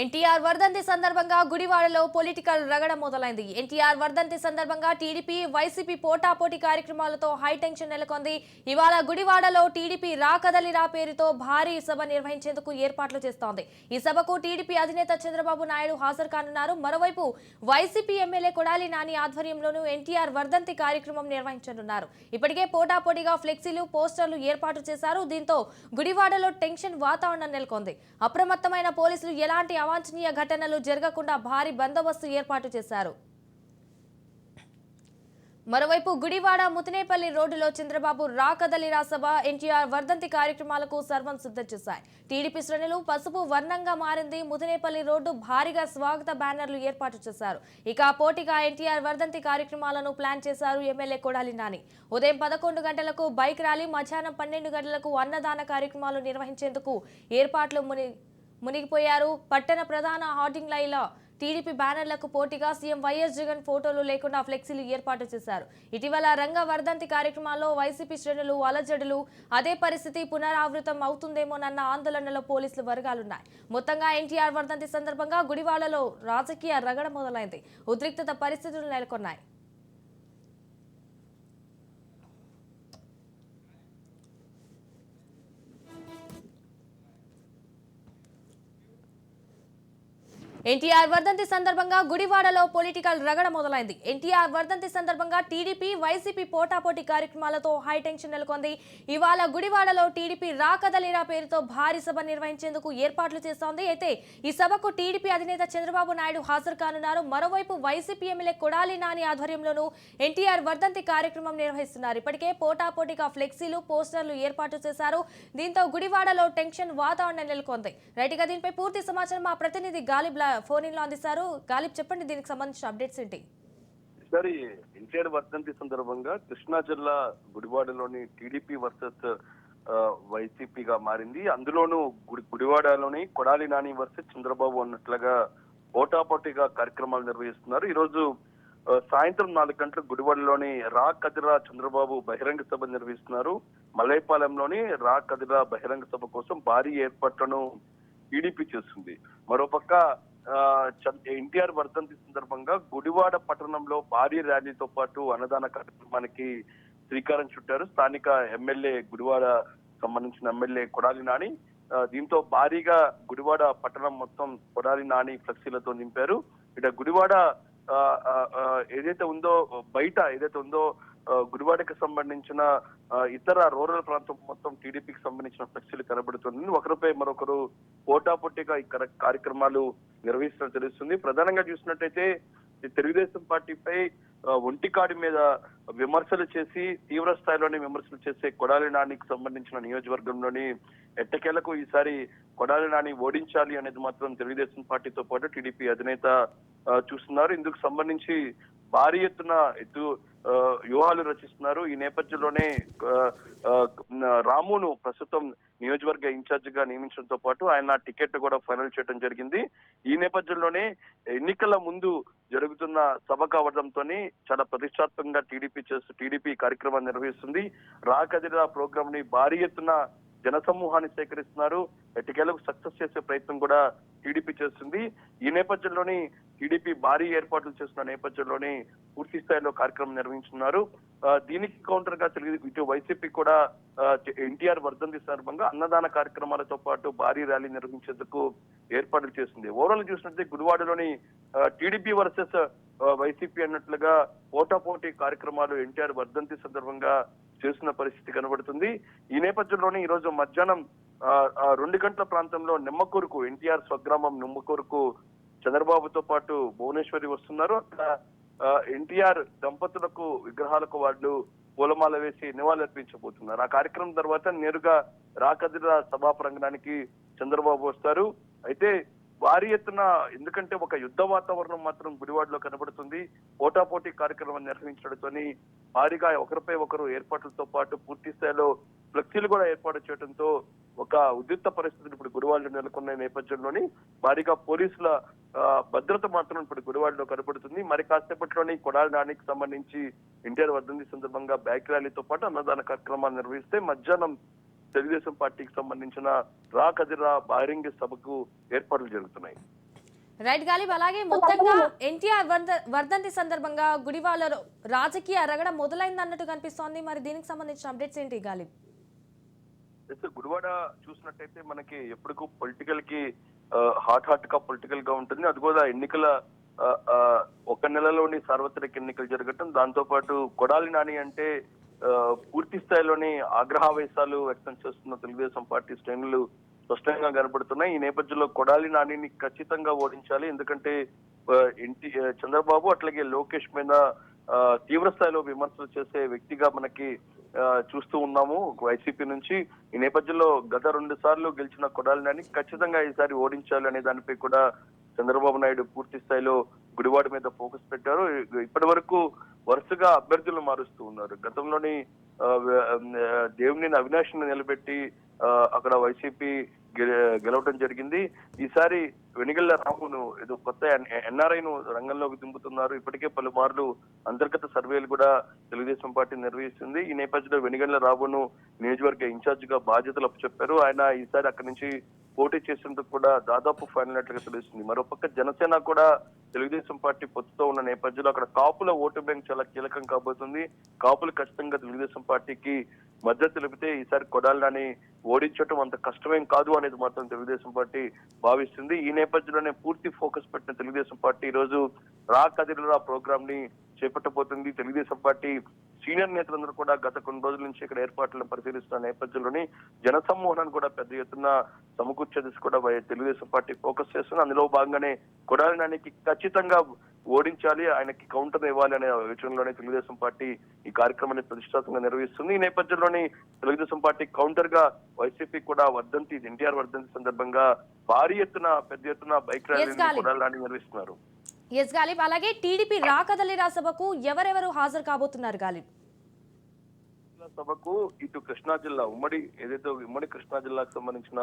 ఎన్టీఆర్ వర్ధంతి సందర్భంగా గుడివాడలో పొలిటికల్ రగడ మొదలైంది. ఎన్టీఆర్ వర్ధంతి సందర్భంగా టీడీపీ, వైసీపీ పోటాపోటీ కార్యక్రమాలతో హైటెన్షన్ నెలకొంది. ఇవాళ గుడివాడలో టీడీపీ రా కదలిరా పేరుతో భారీ సభ నిర్వహించేందుకు ఏర్పాట్లు చేస్తోంది. ఈ సభకు టీడీపీ అధినేత చంద్రబాబు నాయుడు హాజరు కానున్నారు. మరోవైపు వైసీపీ ఎమ్మెల్యే కొడాలి నాని ఆధ్వర్యంలోనూ ఎన్టీఆర్ వర్ధంతి కార్యక్రమం నిర్వహించనున్నారు. ఇప్పటికే పోటాపోటీగా ఫ్లెక్సీలు, పోస్టర్లు ఏర్పాటు చేశారు. దీంతో గుడివాడలో టెన్షన్ వాతావరణం నెలకొంది. అప్రమత్తమైన పోలీసులు ఎలాంటి అవాంఛనీయ ఘటనలు జరగకుండా భారీ బందోబస్తు ఏర్పాటు చేశారు. మరోవైపు గుడివాడ ముతినేపల్లి రోడ్డులో చంద్రబాబు రా కదలిరా సభ, ఎన్టీఆర్ వర్ధంతి కార్యక్రమాలకు సర్వం సిద్ధం చేశాయి. టీడీపీ శ్రేణులు పసుపు వర్ణంగా మారింది. ముతినేపల్లి రోడ్డు భారీగా స్వాగత బ్యానర్లు ఏర్పాటు చేశారు. ఇక పోటీగా ఎన్టీఆర్ వర్ధంతి కార్యక్రమాలను ప్లాన్ చేశారు ఎమ్మెల్యే కొడాలి నాని. ఉదయం 11 గంటలకు బైక్ ర్యాలీ, మధ్యాహ్నం 12 గంటలకు అన్నదాన కార్యక్రమాలు నిర్వహించేందుకు ఏర్పాట్లు మునిగిపోయారు. పట్టణ ప్రధాన హార్డింగ్ లైన్ల టీడీపీ బ్యానర్లకు పోటీగా సీఎం వైఎస్ జగన్ ఫోటోలు లేకుండా ఫ్లెక్సీలు ఏర్పాటు చేశారు. ఇటీవల రంగ వర్ధంతి కార్యక్రమాల్లో వైసీపీ శ్రేణులు అలజడులు, అదే పరిస్థితి పునరావృతం అవుతుందేమోనన్న ఆందోళనలో పోలీసులు వర్గాలున్నాయి. మొత్తంగా ఎన్టీఆర్ వర్ధంతి సందర్భంగా గుడివాడలో రాజకీయ రగడ మొదలైంది. ఉద్రిక్తత పరిస్థితులు నెలకొన్నాయి. ఎన్టీఆర్ వర్ధంతి సందర్భంగా గుడివాడలో పొలిటికల్ రగడ మొదలైంది. ఎన్టీఆర్ వర్ధంతి సందర్భంగా టీడీపీ, వైసీపీ పోటాపోటీ కార్యక్రమాలతో హైటెన్షన్ నెలకొంది. ఇవాళ గుడివాడలో టీడీపీ రా కదలిరా పేరుతో భారీ సభ నిర్వహించేందుకు ఏర్పాట్లు చేస్తోంది. అయితే ఈ సభకు టీడీపీ అధినేత చంద్రబాబు నాయుడు హాజరు కానున్నారు. మరోవైపు వైసీపీ ఎమ్మెల్యే కొడాలి నాని ఆధ్వర్యంలోనూ ఎన్టీఆర్ వర్ధంతి కార్యక్రమం నిర్వహిస్తున్నారు. ఇప్పటికే పోటాపోటీగా ఫ్లెక్సీలు, పోస్టర్లు ఏర్పాటు చేశారు. దీంతో గుడివాడలో టెన్షన్ వాతావరణం నెలకొంది. రైట్గా దీనిపై పూర్తి సమాచారం మా ప్రతినిధి గాలిబ్ ఫోన్ ఇన్ లో అందిస్తారు. గాలిబ్, చెప్పండి, దీనికి సంబంధించిన అప్డేట్స్ ఏంటి? సరే, ఎన్టీఆర్ వర్ధంతి సందర్భంగా కృష్ణా జిల్లా గుడివాడలోని టీడీపీ వర్సెస్ వైసీపీగా మారింది. అందులోనూ గుడివాడలోని కొడాలి నాని వర్సెస్ చంద్రబాబు అన్నట్లుగా పోటాపోటీగా కార్యక్రమాలు నిర్వహిస్తున్నారు. ఈ రోజు సాయంత్రం 4 గంటలకు గుడివాడలోని రా కదిరా చంద్రబాబు బహిరంగ సభ నిర్వహిస్తున్నారు. మలైపాలెంలోని రా కదిరా బహిరంగ సభ కోసం భారీ ఏర్పాట్లను టీడీపీ చేస్తుంది. మరోపక్క ఎన్టీఆర్ వర్ధంతి సందర్భంగా గుడివాడ పట్టణంలో భారీ ర్యాలీతో పాటు అన్నదాన కార్యక్రమానికి శ్రీకారం చుట్టారు స్థానిక ఎమ్మెల్యే, గుడివాడ సంబంధించిన ఎమ్మెల్యే కొడాలి నాని. దీంతో భారీగా గుడివాడ పట్టణం మొత్తం కొడాలి నాని ఫ్లెక్సీలతో నింపారు. ఇక గుడివాడ ఏదైతే ఉందో, బయట ఏదైతే ఉందో గుడివాడకి సంబంధించిన ఇతర రూరల్ ప్రాంతం మొత్తం టీడీపీకి సంబంధించిన ఫ్లెక్సీలు కనబడుతుంది. ఒకరిపై మరొకరు పోటాపోటీగా ఈ కార్యక్రమాలు నిర్వహిస్తున్నట్టు తెలుస్తుంది. ప్రధానంగా చూసినట్టయితే తెలుగుదేశం పార్టీపై ఒంటికాడి మీద విమర్శలు చేసి, తీవ్ర స్థాయిలోని విమర్శలు చేసే కొడాలి నానికి సంబంధించిన నియోజకవర్గంలోని ఎట్టకేలకు ఈసారి కొడాలి నాని ఓడించాలి అనేది మాత్రం తెలుగుదేశం పార్టీతో పాటు టీడీపీ అధినేత చూస్తున్నారు. ఇందుకు సంబంధించి భారీ ఎత్తున వ్యూహాలు రచిస్తున్నారు. ఈ నేపథ్యంలోనే రామును ప్రస్తుతం నియోజకవర్గ ఇన్ఛార్జ్ గా నియమించడంతో పాటు ఆయన టికెట్ కూడా ఫైనల్ చేయడం జరిగింది. ఈ నేపథ్యంలోనే ఎన్నికల ముందు జరుగుతున్న సభ కావడంతో చాలా ప్రతిష్టాత్మకంగా టీడీపీ కార్యక్రమాన్ని నిర్వహిస్తుంది. రా కదిరా ప్రోగ్రామ్ ని భారీ ఎత్తున జనసమూహాన్ని సేకరిస్తున్నారు. ఎట్టకేలకు సక్సెస్ చేసే ప్రయత్నం కూడా టీడీపీ చేస్తుంది. ఈ నేపథ్యంలోని టీడీపీ భారీ ఏర్పాట్లు చేస్తున్న నేపథ్యంలోనే పూర్తి స్థాయిలో కార్యక్రమం నిర్వహించున్నారు. దీనికి కౌంటర్ గా ఇటు వైసీపీ కూడా ఎన్టీఆర్ వర్ధంతి సందర్భంగా అన్నదాన కార్యక్రమాలతో పాటు భారీ ర్యాలీ నిర్వహించేందుకు ఏర్పాట్లు చేస్తుంది. ఓవరాల్ చూసినట్లయితే గుడివాడలోని టీడీపీ వర్సెస్ వైసీపీ అన్నట్లుగా పోటాపోటీ కార్యక్రమాలు ఎన్టీఆర్ వర్ధంతి సందర్భంగా చేస్తున్న పరిస్థితి కనబడుతుంది. ఈ నేపథ్యంలోనే ఈ రోజు మధ్యాహ్నం 2 గంటల ప్రాంతంలో నిమ్మకూరుకు, ఎన్టీఆర్ స్వగ్రామం నిమ్మకూరుకు చంద్రబాబుతో పాటు భువనేశ్వరి వస్తున్నారు. అక్కడ ఎన్టీఆర్ దంపతులకు విగ్రహాలకు వాళ్ళు పూలమాల వేసి నివాళులర్పించబోతున్నారు. ఆ కార్యక్రమం తర్వాత నేరుగా రాకదిరా సభా ప్రాంగణానికి చంద్రబాబు వస్తారు. అయితే భారీ ఎత్తున, ఎందుకంటే ఒక యుద్ధ వాతావరణం మాత్రం గుడివాడలో కనబడుతుంది. పోటాపోటీ కార్యక్రమం నిర్వహించడంతో భారీగా ఒకరిపై ఒకరు ఏర్పాట్లతో పాటు పూర్తి స్థాయిలో ఫ్లెక్సీలు కూడా ఏర్పాటు చేయడంతో ఒక ఉద్రిక్త పరిస్థితులు ఇప్పుడు గుడివాడలో నెలకొన్న నేపథ్యంలోని భారీగా పోలీసుల భద్రత మాత్రం ఇప్పుడు గుడివాడలో కనబడుతుంది. మరి కాసేపట్లోని కొడాలి నానికి సంబంధించి ఎన్టీఆర్ వర్ధంతి సందర్భంగా బైక్ ర్యాలీతో పాటు అన్నదాన కార్యక్రమాలు నిర్వహిస్తే మధ్యాహ్నం తెలుగుదేశం పార్టీకి సంబంధించిన రా కదిరా బహిరంగ సభకు ఏర్పాట్లు జరుగుతున్నాయి. రైట్ గాలిబ్, అలాగే మొత్తంగా ఎన్టీఆర్ వర్ధంతి సందర్భంగా గుడివాడలో రాజకీయ రగడ మొదలైందన్నట్టు కనిపిస్తోంది. మరి దీనికి సంబంధించిన అప్డేట్స్ ఏంటి గాలిబ్? గుడివాడ చూసినట్టయితే మనకి ఎప్పటికూ పొలిటికల్ కి హాట్ గా పొలిటికల్ గా ఉంటుంది. అది కూడా ఎన్నికల ఆ, ఆ, ఒక నెలలోని సార్వత్రిక ఎన్నికలు జరగటం, దాంతో పాటు కొడాలి నాని అంటే ఆ, పూర్తి స్థాయిలోని ఆగ్రహావేశాలు వ్యక్తం చేస్తున్న తెలుగుదేశం పార్టీ శ్రేణులు స్పష్టంగా కనబడుతున్నాయి. ఈ నేపథ్యంలో కొడాలి నానిని ఖచ్చితంగా ఓడించాలి. ఎందుకంటే చంద్రబాబు అట్లాగే లోకేష్ మీద ఆ, తీవ్ర స్థాయిలో విమర్శలు చేసే వ్యక్తిగా మనకి చూస్తూ ఉన్నాము వైసీపీ నుంచి. ఈ నేపథ్యంలో గత 2 సార్లు గెలిచిన కొడాలి నాని ఖచ్చితంగా ఈసారి ఓడించాలి అనే దానిపై కూడా చంద్రబాబు నాయుడు పూర్తి స్థాయిలో గుడివాడ మీద ఫోకస్ పెట్టారు. ఇప్పటి వరకు వరుసగా అభ్యర్థులను మారుస్తూ ఉన్నారు. గతంలోని దేవినేని అవినాష్ ని నిలబెట్టి అక్కడ వైసీపీ గెలవడం జరిగింది. ఈసారి వెనిగళ్ల రామును ఏదో కొత్త ఎన్ఆర్ఐను రంగంలోకి దింపుతున్నారు. ఇప్పటికే పలుమార్లు అంతర్గత సర్వేలు కూడా తెలుగుదేశం పార్టీ నిర్వహిస్తుంది. ఈ నేపథ్యంలో వెనిగళ్ల రామును నియోజకవర్గ ఇన్ఛార్జ్ గా బాధ్యతలు అప్పచెప్పారు. ఆయన ఈసారి అక్కడి నుంచి పోటీ చేసేందుకు కూడా దాదాపు ఫైనల్ అయినట్లుగా తెలుస్తుంది. మరోపక్క జనసేన కూడా తెలుగుదేశం పార్టీ పొత్తుతో ఉన్న నేపథ్యంలో అక్కడ కాపుల ఓటు బ్యాంక్ చాలా కీలకం కాబోతుంది. కాపులు ఖచ్చితంగా తెలుగుదేశం పార్టీకి మద్దతు తెలిపితే ఈసారి కొడాలి నాని ఓడించడం అంత కష్టమేం కాదు అనేది మాత్రం తెలుగుదేశం పార్టీ భావిస్తుంది. ఈ నేపథ్యంలోనే పూర్తి ఫోకస్ పెట్టిన తెలుగుదేశం పార్టీ ఈ రోజు రా కదిరిరా ప్రోగ్రామ్ ని చేపట్టబోతుంది. తెలుగుదేశం పార్టీ సీనియర్ నేతలందరూ కూడా గత కొన్ని రోజుల నుంచి ఇక్కడ ఏర్పాట్లను పరిశీలిస్తున్న నేపథ్యంలోని జనసమ్మోహనాన్ని కూడా పెద్ద ఎత్తున సమకూర్చే దిశ కూడా తెలుగుదేశం పార్టీ ఫోకస్ చేస్తుంది. అందులో భాగంగానే కొడాలి నానికి ఖచ్చితంగా ఓడించాలి, ఆయనకి కౌంటర్ ఇవ్వాలి అనే యోచనలోనే తెలుగుదేశం పార్టీ ఈ కార్యక్రమాన్ని ప్రతిష్టాత్మకంగా నిర్వహిస్తుంది. ఈ నేపథ్యంలోని తెలుగుదేశం పార్టీ కౌంటర్ గా వైసీపీ కూడా ఎన్టీఆర్ వర్ధంతి సందర్భంగా భారీ ఎత్తున పెద్ద ఎత్తున బైక్ ర్యాలీని కొడాలి నాని నిర్వహిస్తున్నారు. ఎస్ గాలిబ్, అలాగే టీడీపీ రాకదలిరా సభకు ఎవరెవరు హాజరు కాబోతున్నారు గాలిబ్? సభకు ఇటు కృష్ణా జిల్లా ఉమ్మడి కృష్ణా జిల్లాకు సంబంధించిన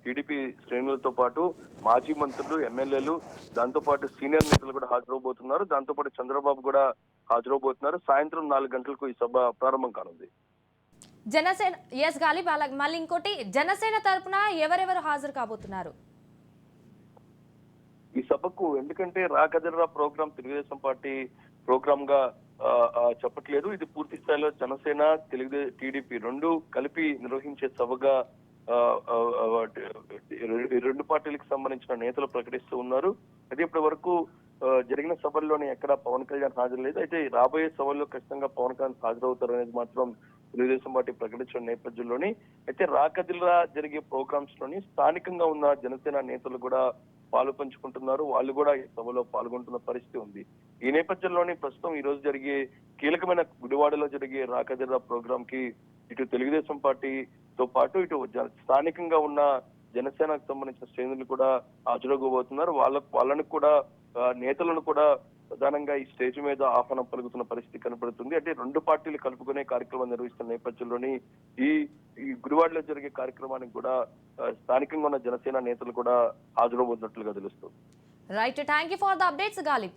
టీడీపీ శ్రేణులతో పాటు మాజీ మంత్రులు, ఎమ్మెల్యేలు, దాంతో పాటు సీనియర్ నేతలు కూడా హాజరవబోతున్నారు. దాంతో పాటు చంద్రబాబు కూడా హాజరవబోతున్నారు. సాయంత్రం 4 గంటలకు ఈ సభ ప్రారంభం కానుంది. జనసేన ఎస్ గాలిబ్, అలాగే మళ్ళీ ఇంకోటి, జనసేన తరపున ఎవరెవరు హాజరు కాబోతున్నారు ఈ సభకు? ఎందుకంటే రాకదర్రా ప్రోగ్రామ్ తెలుగుదేశం పార్టీ ప్రోగ్రామ్ గా చెప్పట్లేదు. ఇది పూర్తి స్థాయిలో జనసేన టీడీపీ రెండు కలిపి నిర్వహించే సభగా రెండు పార్టీలకు సంబంధించిన నేతలు ప్రకటిస్తూ ఉన్నారు. అయితే ఇప్పటి వరకు జరిగిన సభల్లోనే ఎక్కడ పవన్ కళ్యాణ్ హాజరు లేదు. అయితే రాబోయే సభల్లో ఖచ్చితంగా పవన్ కళ్యాణ్ హాజరవుతారు అనేది మాత్రం తెలుగుదేశం పార్టీ ప్రకటించిన నేపథ్యంలోని అయితే రాకదిల్లా జరిగే ప్రోగ్రామ్స్ లోని స్థానికంగా ఉన్న జనసేన నేతలు కూడా పాలు పంచుకుంటున్నారు. వాళ్ళు కూడా ఈ సభలో పాల్గొంటున్న పరిస్థితి ఉంది. ఈ నేపథ్యంలోని ప్రస్తుతం ఈ రోజు జరిగే కీలకమైన గుడివాడలో జరిగే రాకదిల్లా ప్రోగ్రామ్ కి ఇటు తెలుగుదేశం పార్టీతో పాటు ఇటు స్థానికంగా ఉన్న జనసేనకు సంబంధించిన శ్రేణులు కూడా హాజరగబోతున్నారు. వాళ్ళను కూడా నేతలను కూడా ప్రధానంగా ఈ స్టేజ్ మీద ఆహ్వానం పలుకుతున్న పరిస్థితి కనబడుతుంది. అంటే రెండు పార్టీలు కలుపుకునే కార్యక్రమం నిర్వహిస్తున్న నేపథ్యంలోని ఈ గుడివాడలో జరిగే కార్యక్రమానికి కూడా స్థానికంగా ఉన్న జనసేన నేతలు కూడా హాజరవబోతున్నట్లుగా తెలుస్తుంది. Right, thank you for the updates Ghalib.